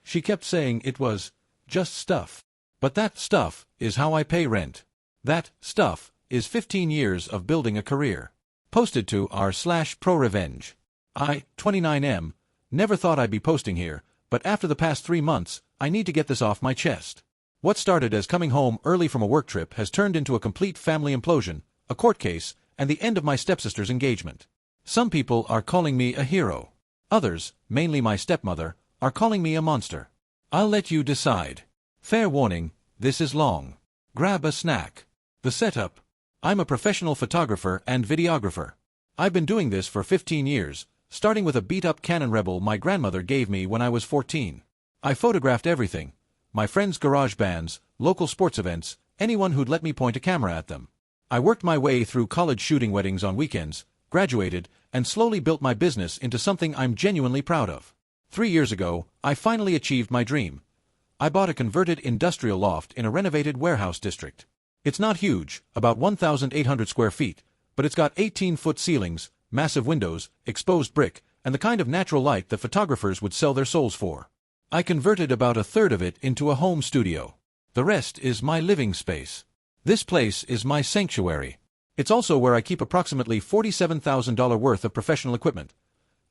She kept saying it was just stuff. But that stuff is how I pay rent. That stuff is 15 years of building a career. Posted to r/pro revenge. I, 29M, never thought I'd be posting here, but after the past 3 months, I need to get this off my chest. What started as coming home early from a work trip has turned into a complete family implosion, a court case, and the end of my stepsister's engagement. Some people are calling me a hero. Others, mainly my stepmother, are calling me a monster. I'll let you decide. Fair warning, this is long. Grab a snack. The setup. I'm a professional photographer and videographer. I've been doing this for 15 years, starting with a beat-up Canon Rebel my grandmother gave me when I was 14. I photographed everything. My friends' garage bands, local sports events, anyone who'd let me point a camera at them. I worked my way through college shooting weddings on weekends, graduated, and slowly built my business into something I'm genuinely proud of. 3 years ago, I finally achieved my dream. I bought a converted industrial loft in a renovated warehouse district. It's not huge, about 1,800 square feet, but it's got 18-foot ceilings, massive windows, exposed brick, and the kind of natural light that photographers would sell their souls for. I converted about a third of it into a home studio. The rest is my living space. This place is my sanctuary. It's also where I keep approximately $47,000 worth of professional equipment.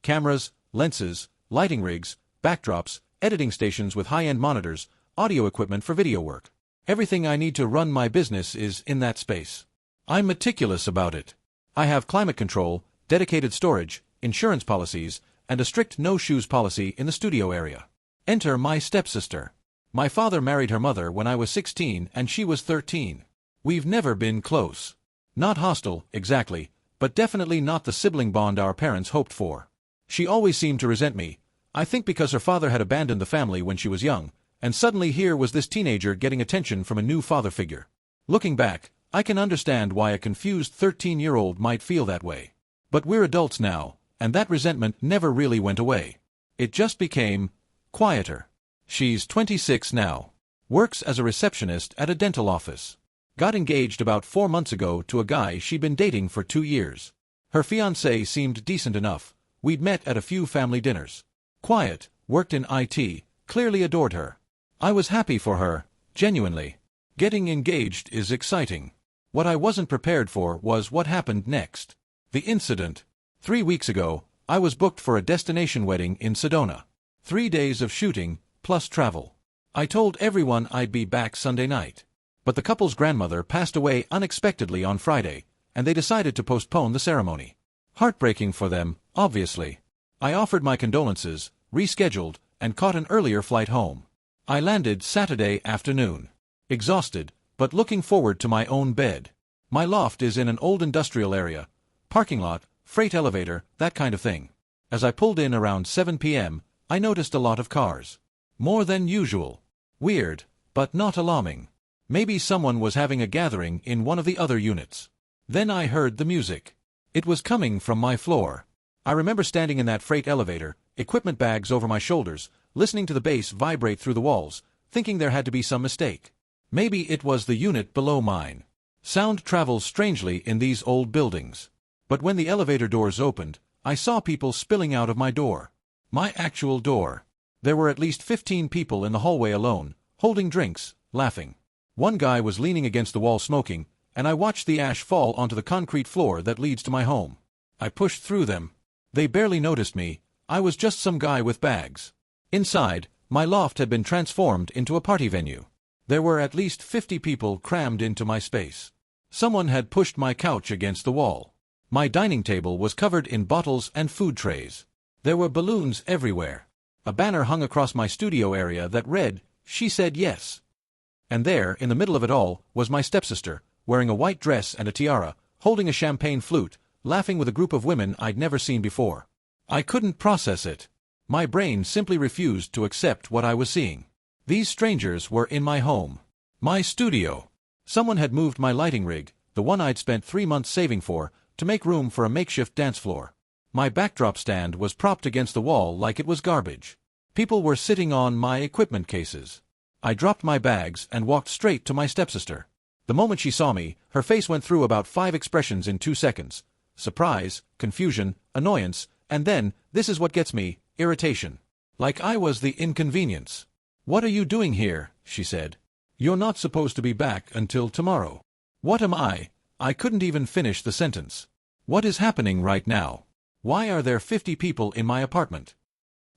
Cameras, lenses, lighting rigs, backdrops, editing stations with high-end monitors, audio equipment for video work. Everything I need to run my business is in that space. I'm meticulous about it. I have climate control, dedicated storage, insurance policies, and a strict no-shoes policy in the studio area. Enter my stepsister. My father married her mother when I was 16 and she was 13. We've never been close. Not hostile, exactly, but definitely not the sibling bond our parents hoped for. She always seemed to resent me, I think because her father had abandoned the family when she was young, and suddenly here was this teenager getting attention from a new father figure. Looking back, I can understand why a confused 13-year-old might feel that way. But we're adults now, and that resentment never really went away. It just became quieter. She's 26 now. Works as a receptionist at a dental office. Got engaged about 4 months ago to a guy she'd been dating for 2 years. Her fiancé seemed decent enough. We'd met at a few family dinners. Quiet, worked in IT, clearly adored her. I was happy for her, genuinely. Getting engaged is exciting. What I wasn't prepared for was what happened next. The incident. 3 weeks ago, I was booked for a destination wedding in Sedona. 3 days of shooting, plus travel. I told everyone I'd be back Sunday night. But the couple's grandmother passed away unexpectedly on Friday, and they decided to postpone the ceremony. Heartbreaking for them, obviously. I offered my condolences, rescheduled, and caught an earlier flight home. I landed Saturday afternoon. Exhausted, but looking forward to my own bed. My loft is in an old industrial area, parking lot, freight elevator, that kind of thing. As I pulled in around 7 p.m., I noticed a lot of cars. More than usual. Weird, but not alarming. Maybe someone was having a gathering in one of the other units. Then I heard the music. It was coming from my floor. I remember standing in that freight elevator, equipment bags over my shoulders, listening to the bass vibrate through the walls, thinking there had to be some mistake. Maybe it was the unit below mine. Sound travels strangely in these old buildings. But when the elevator doors opened, I saw people spilling out of my door. My actual door. There were at least 15 people in the hallway alone, holding drinks, laughing. One guy was leaning against the wall smoking, and I watched the ash fall onto the concrete floor that leads to my home. I pushed through them. They barely noticed me. I was just some guy with bags. Inside, my loft had been transformed into a party venue. There were at least 50 people crammed into my space. Someone had pushed my couch against the wall. My dining table was covered in bottles and food trays. There were balloons everywhere. A banner hung across my studio area that read, "She said yes." And there, in the middle of it all, was my stepsister, wearing a white dress and a tiara, holding a champagne flute, laughing with a group of women I'd never seen before. I couldn't process it. My brain simply refused to accept what I was seeing. These strangers were in my home. My studio. Someone had moved my lighting rig, the one I'd spent 3 months saving for, to make room for a makeshift dance floor. My backdrop stand was propped against the wall like it was garbage. People were sitting on my equipment cases. I dropped my bags and walked straight to my stepsister. The moment she saw me, her face went through about 5 expressions in 2 seconds. Surprise, confusion, annoyance, and then, this is what gets me, irritation. Like I was the inconvenience. "What are you doing here?" she said. "You're not supposed to be back until tomorrow." What am I? I couldn't even finish the sentence. What is happening right now? Why are there 50 people in my apartment?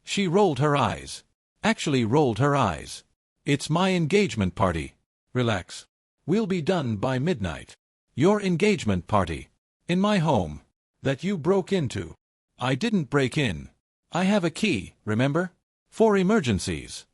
She rolled her eyes. Actually rolled her eyes. "It's my engagement party." Relax. "We'll be done by midnight." Your engagement party. In my home. That you broke into. I didn't break in. I have a key, remember? For emergencies.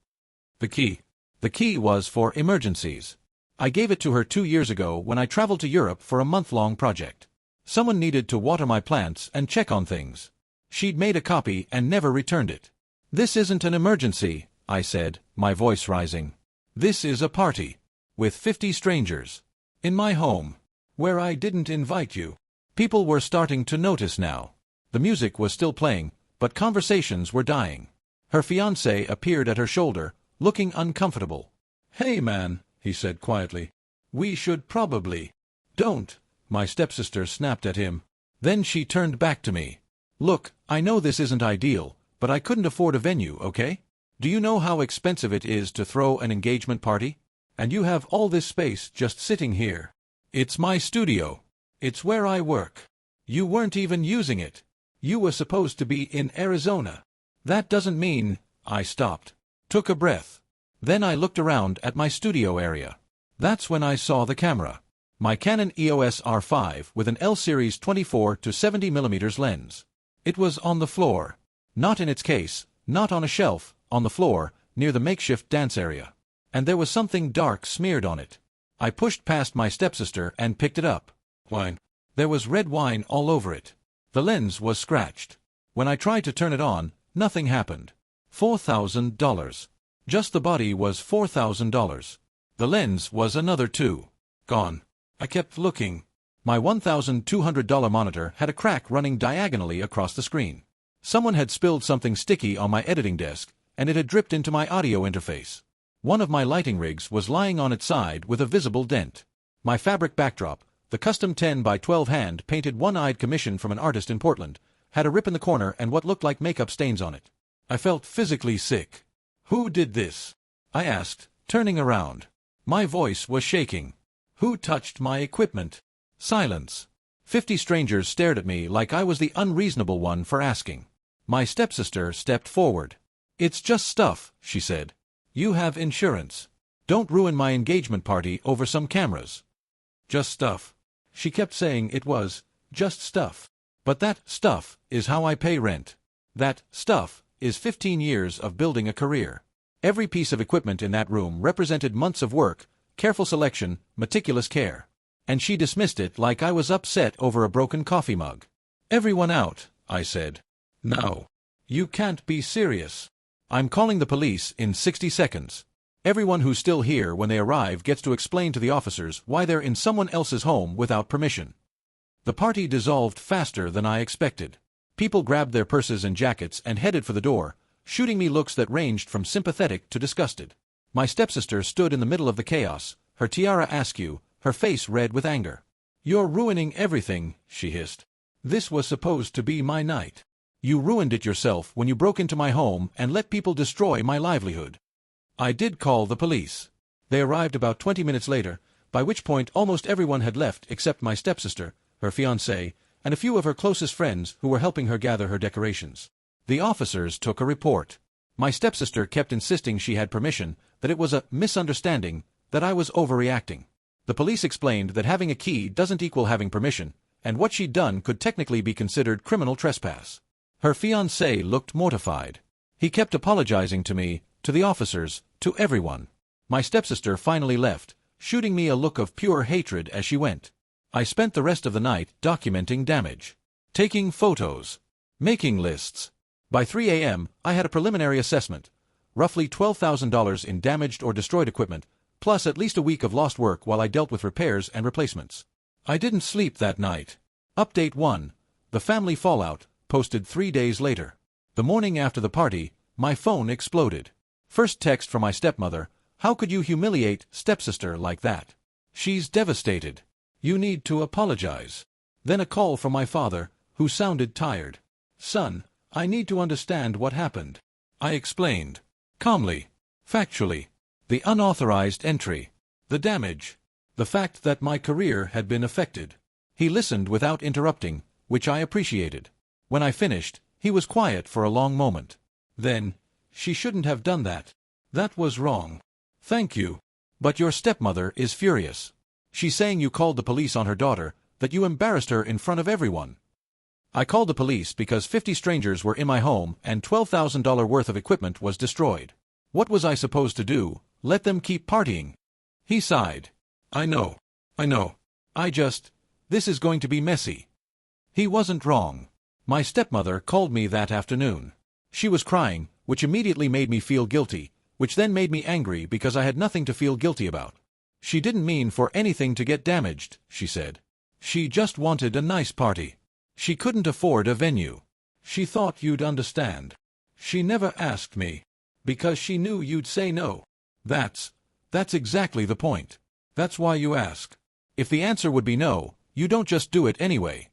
The key. The key was for emergencies. I gave it to her 2 years ago when I traveled to Europe for a month-long project. Someone needed to water my plants and check on things. She'd made a copy and never returned it. "This isn't an emergency," I said, my voice rising. "This is a party. With 50 strangers. In my home. Where I didn't invite you." People were starting to notice now. The music was still playing, but conversations were dying. Her fiancé appeared at her shoulder, looking uncomfortable. "Hey man," he said quietly. "We should probably—" "Don't," my stepsister snapped at him. Then she turned back to me. "Look, I know this isn't ideal, but I couldn't afford a venue, okay? Do you know how expensive it is to throw an engagement party? And you have all this space just sitting here. It's my studio. It's where I work. You weren't even using it. You were supposed to be in Arizona. That doesn't mean—" I stopped. Took a breath. Then I looked around at my studio area. That's when I saw the camera. My Canon EOS R5 with an L-series 24 to 70 mm lens. It was on the floor. Not in its case, not on a shelf, on the floor, near the makeshift dance area. And there was something dark smeared on it. I pushed past my stepsister and picked it up. Wine. There was red wine all over it. The lens was scratched. When I tried to turn it on, nothing happened. $4,000. Just the body was $4,000. The lens was another $2,000. Gone. I kept looking. My $1,200 monitor had a crack running diagonally across the screen. Someone had spilled something sticky on my editing desk, and it had dripped into my audio interface. One of my lighting rigs was lying on its side with a visible dent. My fabric backdrop, the custom 10 by 12 hand-painted one-eyed commission from an artist in Portland, had a rip in the corner and what looked like makeup stains on it. I felt physically sick. "Who did this?" I asked, turning around. My voice was shaking. "Who touched my equipment?" Silence. 50 strangers stared at me like I was the unreasonable one for asking. My stepsister stepped forward. "It's just stuff," she said. "You have insurance. Don't ruin my engagement party over some cameras." Just stuff. She kept saying it was just stuff. But that stuff is how I pay rent. That stuff is 15 years of building a career. Every piece of equipment in that room represented months of work, careful selection, meticulous care. And she dismissed it like I was upset over a broken coffee mug. "Everyone out," I said. "No. You can't be serious. I'm calling the police in 60 seconds. Everyone who's still here when they arrive gets to explain to the officers why they're in someone else's home without permission." The party dissolved faster than I expected. People grabbed their purses and jackets and headed for the door, shooting me looks that ranged from sympathetic to disgusted. My stepsister stood in the middle of the chaos, her tiara askew, her face red with anger. "You're ruining everything," she hissed. "This was supposed to be my night. You ruined it yourself when you broke into my home and let people destroy my livelihood." I did call the police. They arrived about 20 minutes later, by which point almost everyone had left except my stepsister, her fiancé, and a few of her closest friends who were helping her gather her decorations. The officers took a report. My stepsister kept insisting she had permission, that it was a misunderstanding, that I was overreacting. The police explained that having a key doesn't equal having permission, and what she'd done could technically be considered criminal trespass. Her fiancé looked mortified. He kept apologizing to me, to the officers, to everyone. My stepsister finally left, shooting me a look of pure hatred as she went. I spent the rest of the night documenting damage, taking photos, making lists. By 3 a.m., I had a preliminary assessment, roughly $12,000 in damaged or destroyed equipment, plus at least a week of lost work while I dealt with repairs and replacements. I didn't sleep that night. Update 1. The family fallout, posted 3 days later. The morning after the party, my phone exploded. First text from my stepmother: "How could you humiliate stepsister like that? She's devastated. You need to apologize." Then a call from my father, who sounded tired. "Son, I need to understand what happened." I explained. Calmly. Factually. The unauthorized entry. The damage. The fact that my career had been affected. He listened without interrupting, which I appreciated. When I finished, he was quiet for a long moment. Then, she shouldn't have done that. That was wrong. Thank you. But your stepmother is furious. She's saying you called the police on her daughter, that you embarrassed her in front of everyone. I called the police because 50 strangers were in my home and $12,000 worth of equipment was destroyed. What was I supposed to do? Let them keep partying? He sighed. I know. This is going to be messy. He wasn't wrong. My stepmother called me that afternoon. She was crying, which immediately made me feel guilty, which then made me angry because I had nothing to feel guilty about. She didn't mean for anything to get damaged, she said. She just wanted a nice party. She couldn't afford a venue. She thought you'd understand. She never asked me. Because she knew you'd say no. That's exactly the point. That's why you ask. If the answer would be no, you don't just do it anyway.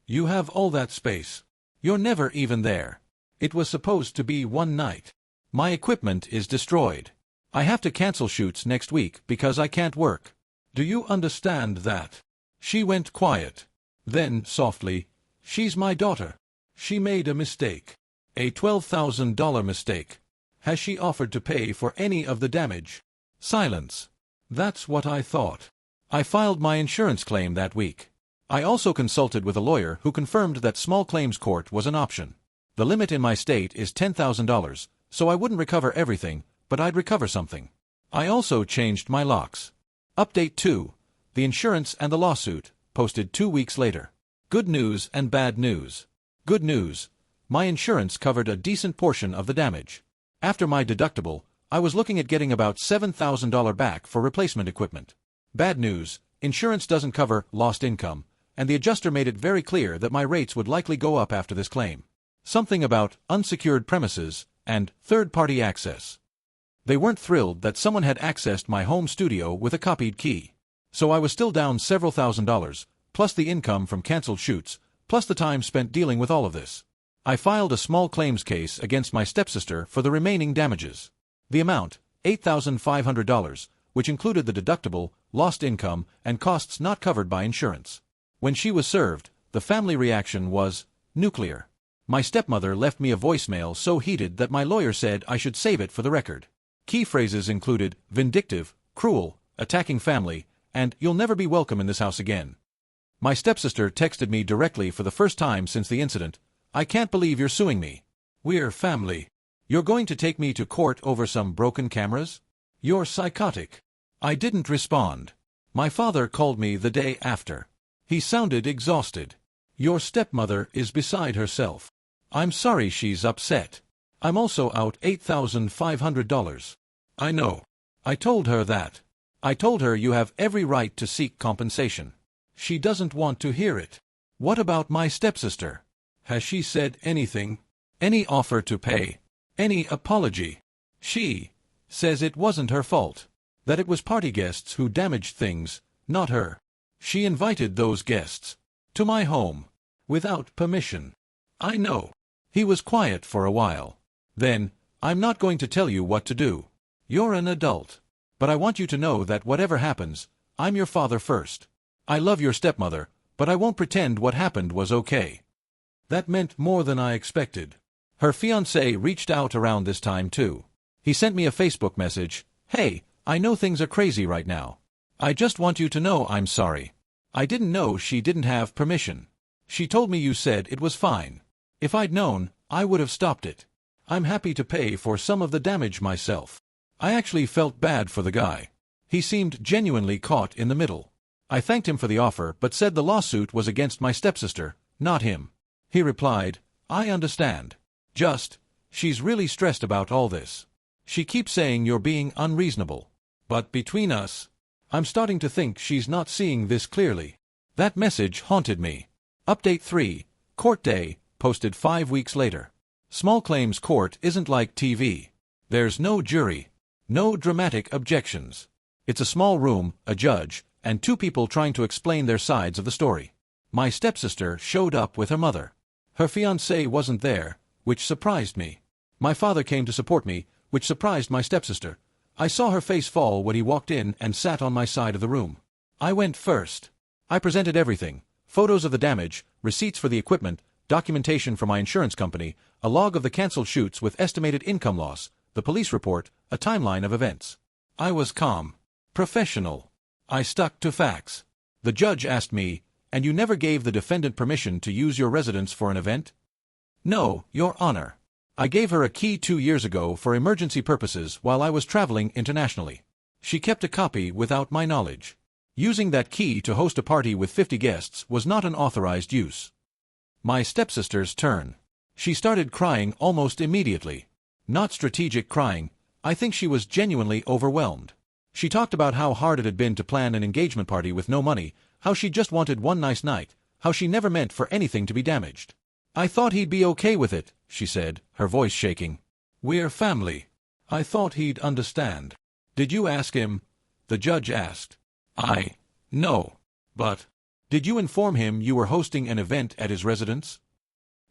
You have all that space. You're never even there. It was supposed to be one night. My equipment is destroyed. I have to cancel shoots next week because I can't work. Do you understand that? She went quiet. Then, softly, she's my daughter. She made a mistake. A $12,000 mistake. Has she offered to pay for any of the damage? Silence. That's what I thought. I filed my insurance claim that week. I also consulted with a lawyer who confirmed that small claims court was an option. The limit in my state is $10,000, so I wouldn't recover everything, but I'd recover something. I also changed my locks. Update 2. The insurance and the lawsuit, posted 2 weeks later. Good news and bad news. Good news. My insurance covered a decent portion of the damage. After my deductible, I was looking at getting about $7,000 back for replacement equipment. Bad news. Insurance doesn't cover lost income, and the adjuster made it very clear that my rates would likely go up after this claim. Something about unsecured premises and third-party access. They weren't thrilled that someone had accessed my home studio with a copied key. So I was still down several $1,000s, plus the income from canceled shoots, plus the time spent dealing with all of this. I filed a small claims case against my stepsister for the remaining damages. The amount, $8,500, which included the deductible, lost income, and costs not covered by insurance. When she was served, the family reaction was nuclear. My stepmother left me a voicemail so heated that my lawyer said I should save it for the record. Key phrases included vindictive, cruel, attacking family, and you'll never be welcome in this house again. My stepsister texted me directly for the first time since the incident. I can't believe you're suing me. We're family. You're going to take me to court over some broken cameras? You're psychotic. I didn't respond. My father called me the day after. He sounded exhausted. Your stepmother is beside herself. I'm sorry she's upset. I'm also out $8,500. I know. I told her that. I told her you have every right to seek compensation. She doesn't want to hear it. What about my stepsister? Has she said anything? Any offer to pay? Any apology? She says it wasn't her fault. That it was party guests who damaged things, not her. She invited those guests to my home without permission. I know. He was quiet for a while. Then, I'm not going to tell you what to do. You're an adult. But I want you to know that whatever happens, I'm your father first. I love your stepmother, but I won't pretend what happened was okay. That meant more than I expected. Her fiancé reached out around this time too. He sent me a Facebook message. Hey, I know things are crazy right now. I just want you to know I'm sorry. I didn't know she didn't have permission. She told me you said it was fine. If I'd known, I would have stopped it. I'm happy to pay for some of the damage myself. I actually felt bad for the guy. He seemed genuinely caught in the middle. I thanked him for the offer but said the lawsuit was against my stepsister, not him. He replied, I understand. She's really stressed about all this. She keeps saying you're being unreasonable. But between us, I'm starting to think she's not seeing this clearly. That message haunted me. Update 3, Court Day, posted 5 weeks later. Small claims court isn't like TV. There's no jury. No dramatic objections. It's a small room, a judge, and 2 people trying to explain their sides of the story. My stepsister showed up with her mother. Her fiancé wasn't there, which surprised me. My father came to support me, which surprised my stepsister. I saw her face fall when he walked in and sat on my side of the room. I went first. I presented everything: photos of the damage, receipts for the equipment, documentation from my insurance company, a log of the cancelled shoots with estimated income loss, the police report, a timeline of events. I was calm. Professional. I stuck to facts. The judge asked me, "And you never gave the defendant permission to use your residence for an event?" "No, Your Honor. I gave her a key 2 years ago for emergency purposes while I was traveling internationally. She kept a copy without my knowledge. Using that key to host a party with 50 guests was not an authorized use." My stepsister's turn. She started crying almost immediately. Not strategic crying. I think she was genuinely overwhelmed. She talked about how hard it had been to plan an engagement party with no money, how she just wanted one nice night, how she never meant for anything to be damaged. "I thought he'd be okay with it," she said, her voice shaking. "We're family. I thought he'd understand." "Did you ask him?" the judge asked. No. But, did you inform him you were hosting an event at his residence?"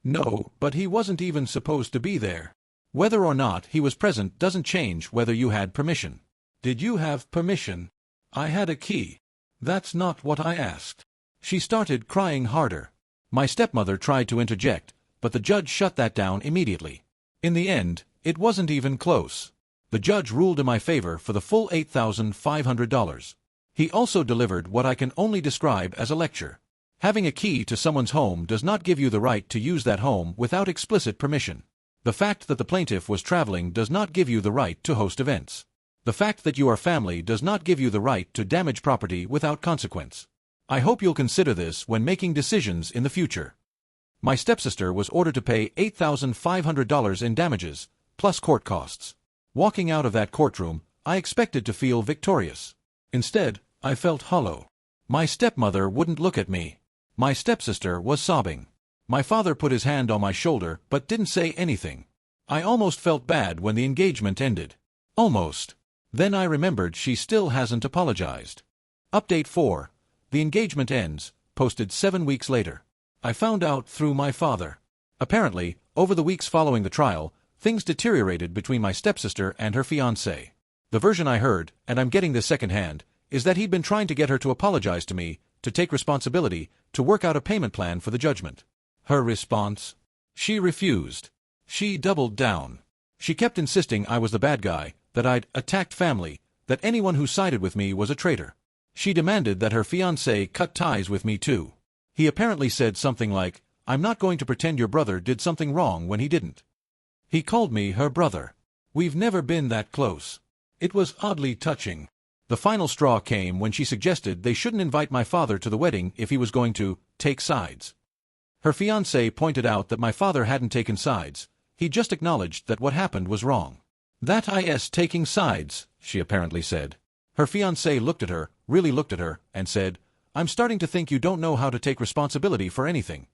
"No, but he wasn't even supposed to be there." "Whether or not he was present doesn't change whether you had permission." "Did you have permission?" "I had a key." "That's not what I asked." She started crying harder. My stepmother tried to interject, but the judge shut that down immediately. In the end, it wasn't even close. The judge ruled in my favor for the full $8,500. He also delivered what I can only describe as a lecture. Having a key to someone's home does not give you the right to use that home without explicit permission. The fact that the plaintiff was traveling does not give you the right to host events. The fact that you are family does not give you the right to damage property without consequence. I hope you'll consider this when making decisions in the future. My stepsister was ordered to pay $8,500 in damages, plus court costs. Walking out of that courtroom, I expected to feel victorious. Instead, I felt hollow. My stepmother wouldn't look at me. My stepsister was sobbing. My father put his hand on my shoulder but didn't say anything. I almost felt bad when the engagement ended. Almost. Then I remembered she still hasn't apologized. Update 4. The engagement ends, posted 7 weeks later. I found out through my father. Apparently, over the weeks following the trial, things deteriorated between my stepsister and her fiancé. The version I heard, and I'm getting this secondhand, is that he'd been trying to get her to apologize to me, to take responsibility, to work out a payment plan for the judgment. Her response? She refused. She doubled down. She kept insisting I was the bad guy, that I'd attacked family, that anyone who sided with me was a traitor. She demanded that her fiancé cut ties with me too. He apparently said something like, "I'm not going to pretend your brother did something wrong when he didn't." He called me her brother. We've never been that close. It was oddly touching. The final straw came when she suggested they shouldn't invite my father to the wedding if he was going to take sides. Her fiancé pointed out that my father hadn't taken sides. He just acknowledged that what happened was wrong. "That is taking sides," she apparently said. Her fiancé looked at her, really looked at her, and said, "I'm starting to think you don't know how to take responsibility for anything."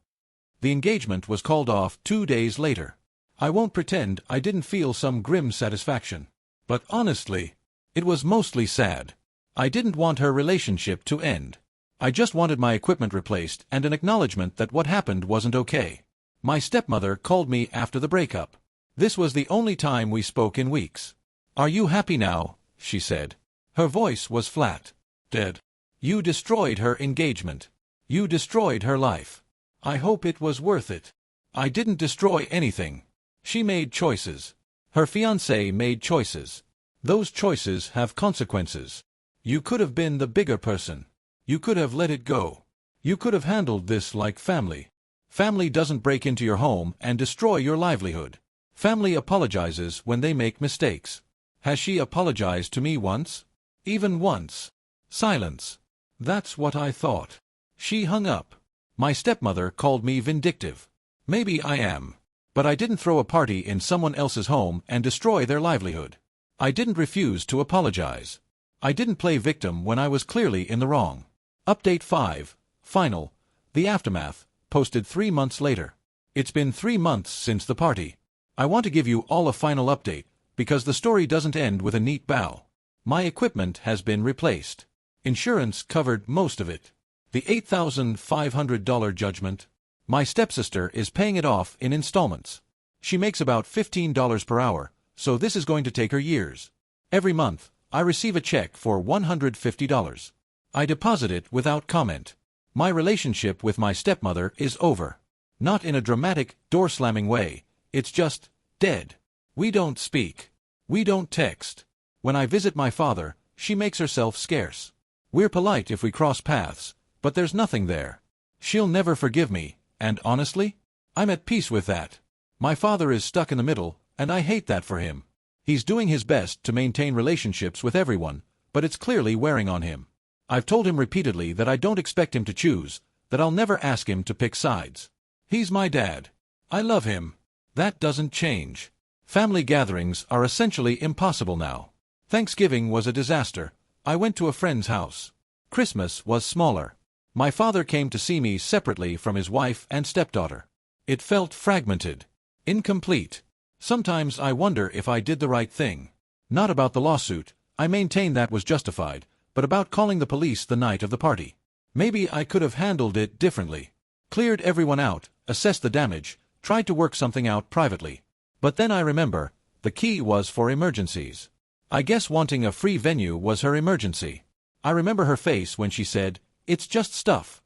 The engagement was called off 2 days later. I won't pretend I didn't feel some grim satisfaction. But honestly, it was mostly sad. I didn't want her relationship to end. I just wanted my equipment replaced and an acknowledgement that what happened wasn't okay. My stepmother called me after the breakup. This was the only time we spoke in weeks. "Are you happy now?" she said. Her voice was flat. "Dead. You destroyed her engagement. You destroyed her life. I hope it was worth it." "I didn't destroy anything. She made choices. Her fiancé made choices. Those choices have consequences. You could have been the bigger person. You could have let it go. You could have handled this like family. Family doesn't break into your home and destroy your livelihood. Family apologizes when they make mistakes. Has she apologized to me once? Even once?" Silence. That's what I thought. She hung up. My stepmother called me vindictive. Maybe I am. But I didn't throw a party in someone else's home and destroy their livelihood. I didn't refuse to apologize. I didn't play victim when I was clearly in the wrong. Update 5. Final. The aftermath, posted 3 months later. It's been 3 months since the party. I want to give you all a final update, because the story doesn't end with a neat bow. My equipment has been replaced. Insurance covered most of it. The $8,500 judgment, my stepsister is paying it off in installments. She makes about $15 per hour, so this is going to take her years. Every month, I receive a check for $150. I deposit it without comment. My relationship with my stepmother is over. Not in a dramatic, door-slamming way, it's just dead. We don't speak. We don't text. When I visit my father, she makes herself scarce. We're polite if we cross paths, but there's nothing there. She'll never forgive me, and honestly, I'm at peace with that. My father is stuck in the middle, and I hate that for him. He's doing his best to maintain relationships with everyone, but it's clearly wearing on him. I've told him repeatedly that I don't expect him to choose, that I'll never ask him to pick sides. He's my dad. I love him. That doesn't change. Family gatherings are essentially impossible now. Thanksgiving was a disaster. I went to a friend's house. Christmas was smaller. My father came to see me separately from his wife and stepdaughter. It felt fragmented, incomplete. Sometimes I wonder if I did the right thing. Not about the lawsuit, I maintain that was justified, but about calling the police the night of the party. Maybe I could have handled it differently. Cleared everyone out, assessed the damage, tried to work something out privately. But then I remember, the key was for emergencies. I guess wanting a free venue was her emergency. I remember her face when she said, "It's just stuff."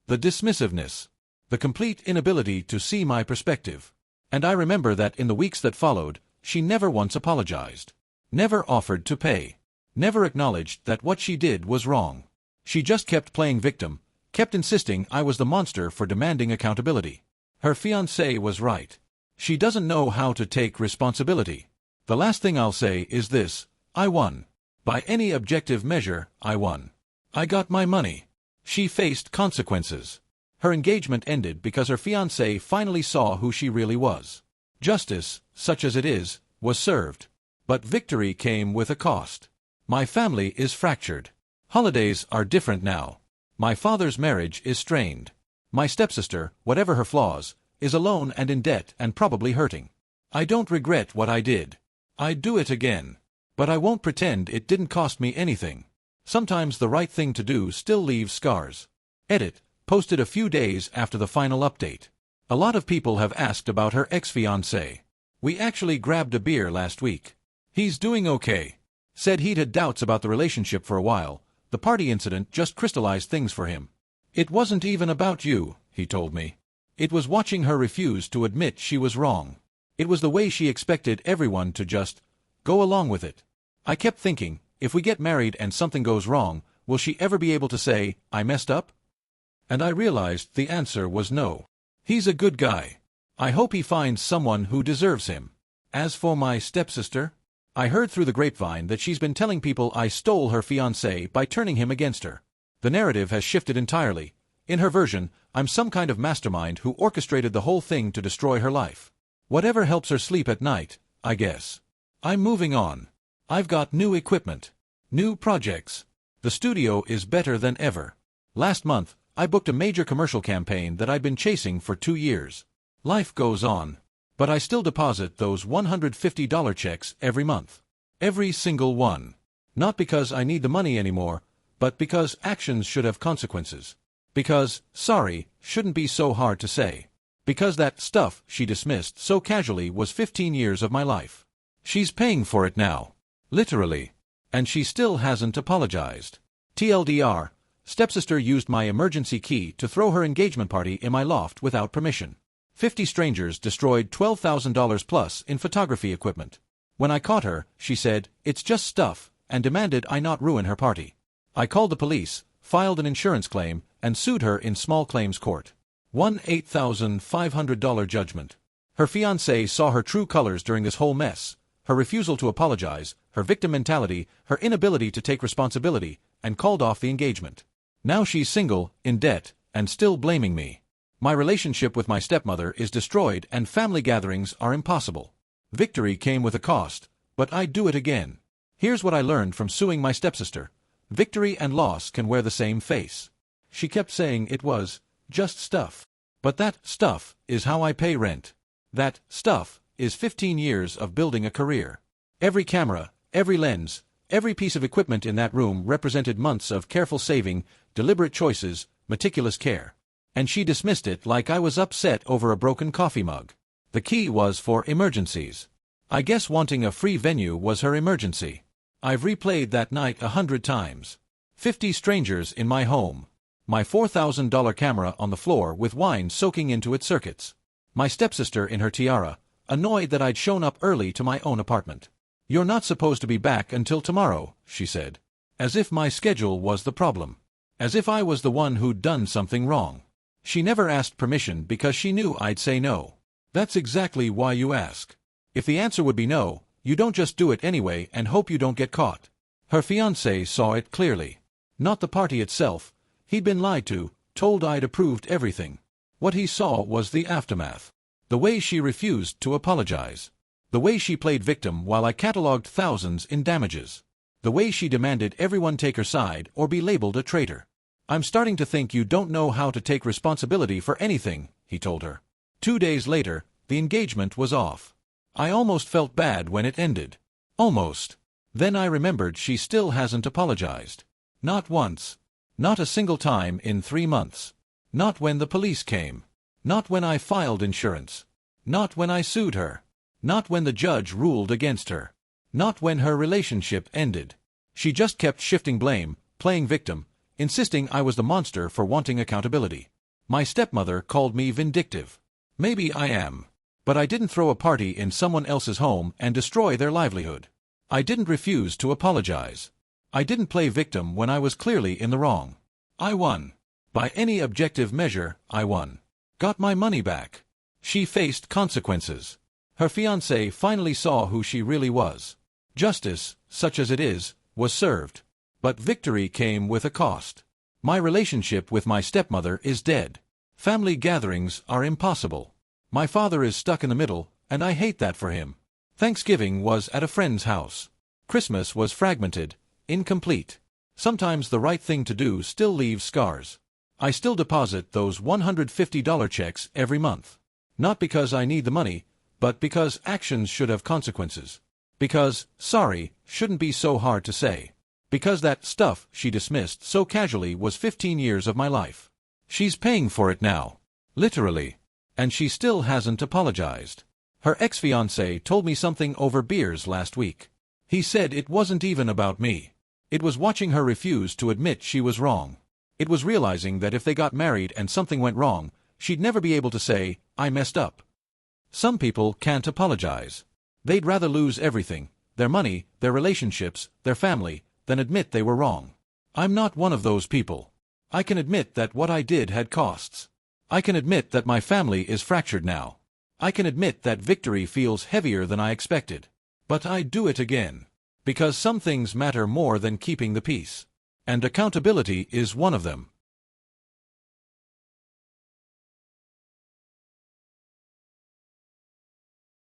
The dismissiveness. The complete inability to see my perspective. And I remember that in the weeks that followed, she never once apologized. Never offered to pay. Never acknowledged that what she did was wrong. She just kept playing victim, kept insisting I was the monster for demanding accountability. Her fiancé was right. She doesn't know how to take responsibility. The last thing I'll say is this: I won. By any objective measure, I won. I got my money. She faced consequences. Her engagement ended because her fiancé finally saw who she really was. Justice, such as it is, was served. But victory came with a cost. My family is fractured. Holidays are different now. My father's marriage is strained. My stepsister, whatever her flaws, is alone and in debt and probably hurting. I don't regret what I did. I'd do it again. But I won't pretend it didn't cost me anything. Sometimes the right thing to do still leaves scars. Edit. Posted a few days after the final update. A lot of people have asked about her ex-fiancé. We actually grabbed a beer last week. He's doing okay. Said he'd had doubts about the relationship for a while. The party incident just crystallized things for him. It wasn't even about you, he told me. It was watching her refuse to admit she was wrong. It was the way she expected everyone to just go along with it. I kept thinking, if we get married and something goes wrong, will she ever be able to say, "I messed up"? And I realized the answer was no. He's a good guy. I hope he finds someone who deserves him. As for my stepsister, I heard through the grapevine that she's been telling people I stole her fiancé by turning him against her. The narrative has shifted entirely. In her version, I'm some kind of mastermind who orchestrated the whole thing to destroy her life. Whatever helps her sleep at night, I guess. I'm moving on. I've got new equipment. New projects. The studio is better than ever. Last month, I booked a major commercial campaign that I'd been chasing for 2 years. Life goes on. But I still deposit those $150 checks every month. Every single one. Not because I need the money anymore, but because actions should have consequences. Because, sorry, shouldn't be so hard to say. Because that stuff she dismissed so casually was 15 years of my life. She's paying for it now. Literally. And she still hasn't apologized. TLDR. Stepsister used my emergency key to throw her engagement party in my loft without permission. 50 strangers destroyed $12,000 plus in photography equipment. When I caught her, she said, "It's just stuff," and demanded I not ruin her party. I called the police, filed an insurance claim, and sued her in small claims court. Won $8,500 judgment. Her fiancé saw her true colors during this whole mess. Her refusal to apologize, her victim mentality, her inability to take responsibility, and called off the engagement. Now she's single, in debt, and still blaming me. My relationship with my stepmother is destroyed and family gatherings are impossible. Victory came with a cost, but I'd do it again. Here's what I learned from suing my stepsister. Victory and loss can wear the same face. She kept saying it was just stuff. But that stuff is how I pay rent. That stuff is 15 years of building a career. Every camera, every lens, every piece of equipment in that room represented months of careful saving, deliberate choices, meticulous care. And she dismissed it like I was upset over a broken coffee mug. The key was for emergencies. I guess wanting a free venue was her emergency. I've replayed that night 100 times. 50 strangers in my home. My $4,000 camera on the floor with wine soaking into its circuits. My stepsister in her tiara, annoyed that I'd shown up early to my own apartment. "You're not supposed to be back until tomorrow," she said. As if my schedule was the problem. As if I was the one who'd done something wrong. She never asked permission because she knew I'd say no. That's exactly why you ask. If the answer would be no, you don't just do it anyway and hope you don't get caught. Her fiancé saw it clearly. Not the party itself. He'd been lied to, told I'd approved everything. What he saw was the aftermath. The way she refused to apologize. The way she played victim while I catalogued thousands in damages. The way she demanded everyone take her side or be labeled a traitor. "I'm starting to think you don't know how to take responsibility for anything," he told her. 2 days later, the engagement was off. I almost felt bad when it ended. Almost. Then I remembered she still hasn't apologized. Not once. Not a single time in 3 months. Not when the police came. Not when I filed insurance. Not when I sued her. Not when the judge ruled against her. Not when her relationship ended. She just kept shifting blame, playing victim, insisting I was the monster for wanting accountability. My stepmother called me vindictive. Maybe I am. But I didn't throw a party in someone else's home and destroy their livelihood. I didn't refuse to apologize. I didn't play victim when I was clearly in the wrong. I won. By any objective measure, I won. Got my money back. She faced consequences. Her fiancé finally saw who she really was. Justice, such as it is, was served. But victory came with a cost. My relationship with my stepmother is dead. Family gatherings are impossible. My father is stuck in the middle, and I hate that for him. Thanksgiving was at a friend's house. Christmas was fragmented, incomplete. Sometimes the right thing to do still leaves scars. I still deposit those $150 checks every month. Not because I need the money, but because actions should have consequences. Because, sorry, shouldn't be so hard to say. Because that stuff she dismissed so casually was 15 years of my life. She's paying for it now. Literally. And she still hasn't apologized. Her ex-fiancé told me something over beers last week. He said it wasn't even about me. It was watching her refuse to admit she was wrong. It was realizing that if they got married and something went wrong, she'd never be able to say, "I messed up." Some people can't apologize. They'd rather lose everything, their money, their relationships, their family, than admit they were wrong. I'm not one of those people. I can admit that what I did had costs. I can admit that my family is fractured now. I can admit that victory feels heavier than I expected. But I'd do it again. Because some things matter more than keeping the peace. And accountability is one of them.